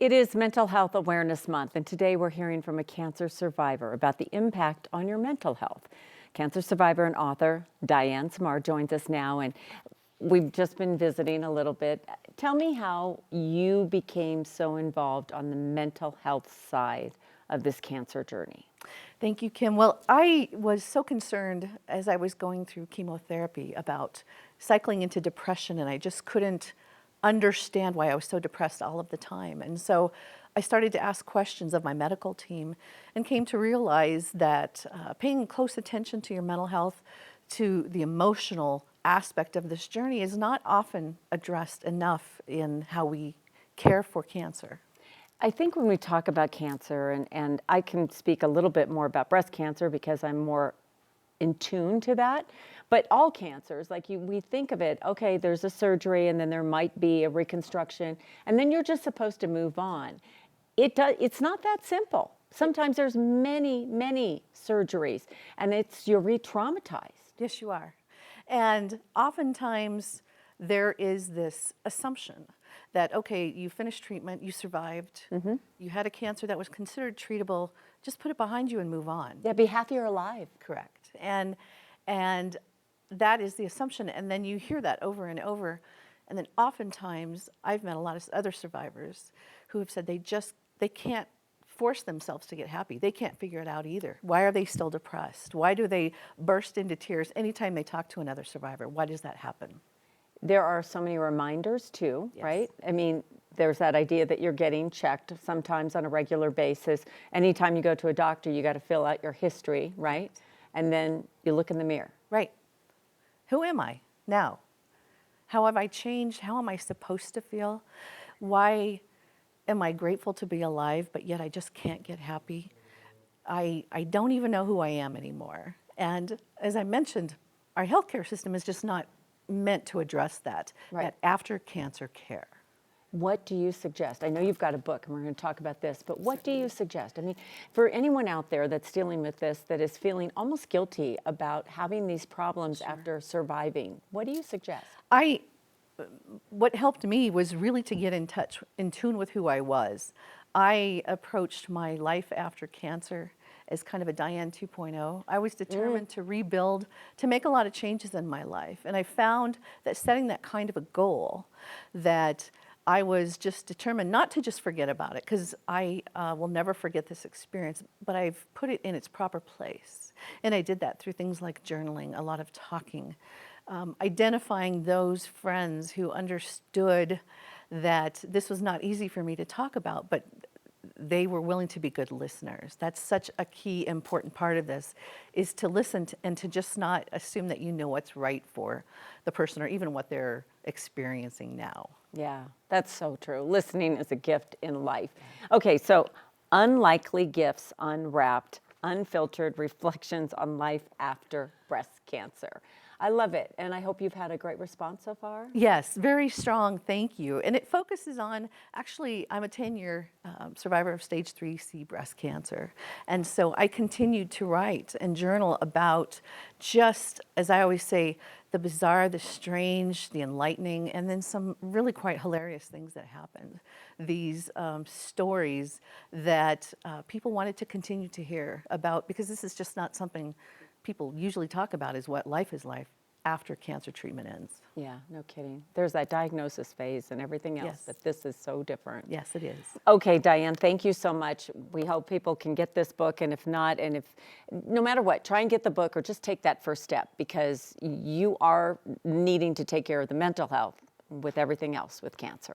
It is Mental Health Awareness Month, and today we're hearing from a cancer survivor about the impact on your mental health. Cancer survivor and author Diane Simard joins us now, and we've just been visiting a little bit. Tell me how you became so involved on the mental health side of this cancer journey. Thank you, Kim. Well, I was so concerned as I was going through chemotherapy about cycling into depression, and I just couldn't understand why I was so depressed all of the time. And so I started to ask questions of my medical team and came to realize that paying close attention to your mental health, to the emotional aspect of this journey, is not often addressed enough in how we care for cancer. I think when we talk about cancer, and I can speak a little bit more about breast cancer because I'm more in tune to that, but all cancers, we think of it, okay, there's a surgery and then there might be a reconstruction and then you're just supposed to move on. It's not that simple. Sometimes there's many surgeries and you're re-traumatized. Yes, you are. And oftentimes there is this assumption that, okay, you finished treatment, you survived, you had a cancer that was considered treatable, just put it behind you and move on. Yeah, be happy you're alive. Correct. And that is the assumption. And then you hear that over and over. And then oftentimes, I've met a lot of other survivors who have said they can't force themselves to get happy. They can't figure it out either. Why are they still depressed? Why do they burst into tears anytime they talk to another survivor? Why does that happen? There are so many reminders too, Yes. right? I mean, there's that idea that you're getting checked sometimes on a regular basis. Anytime you go to a doctor, you got to fill out your history, right? And then you look in the mirror. Right. Who am I now? How have I changed? How am I supposed to feel? Why am I grateful to be alive, but yet I just can't get happy? I don't even know who I am anymore. And as I mentioned, our healthcare system is just not meant to address that after cancer care. What do you suggest? I know you've got a book and we're going to talk about this, but what do you suggest? I mean, for anyone out there that's dealing with this, that is feeling almost guilty about having these problems after surviving, what do you suggest? What helped me was really to get in tune with who I was. I approached my life after cancer as kind of a Diane 2.0. I was determined to rebuild, to make a lot of changes in my life. And I found that setting that kind of a goal, that I was just determined not to just forget about it, because I will never forget this experience, but I've put it in its proper place. And I did that through things like journaling, a lot of talking, identifying those friends who understood that this was not easy for me to talk about, but they were willing to be good listeners. That's such a key, important part of this, is to listen and to just not assume that you know what's right for the person or even what they're experiencing now. Yeah, that's so true. Listening is a gift in life. Okay, so Unlikely Gifts Unwrapped, Unfiltered Reflections on Life After Breast Cancer. I love it, and I hope you've had a great response so far. Yes, very strong, thank you. And it focuses on, actually, I'm a 10-year survivor of stage 3C breast cancer. And so I continued to write and journal about just, as I always say, the bizarre, the strange, the enlightening, and then some really quite hilarious things that happened. These stories that people wanted to continue to hear about, because this is just not something people usually talk about, is what life is like after cancer treatment ends. Yeah, no kidding. There's that diagnosis phase and everything else, Yes. but this is so different. Yes, it is. Okay, Diane, thank you so much. We hope people can get this book, and if not, no matter what, try and get the book or just take that first step, because you are needing to take care of the mental health with everything else with cancer.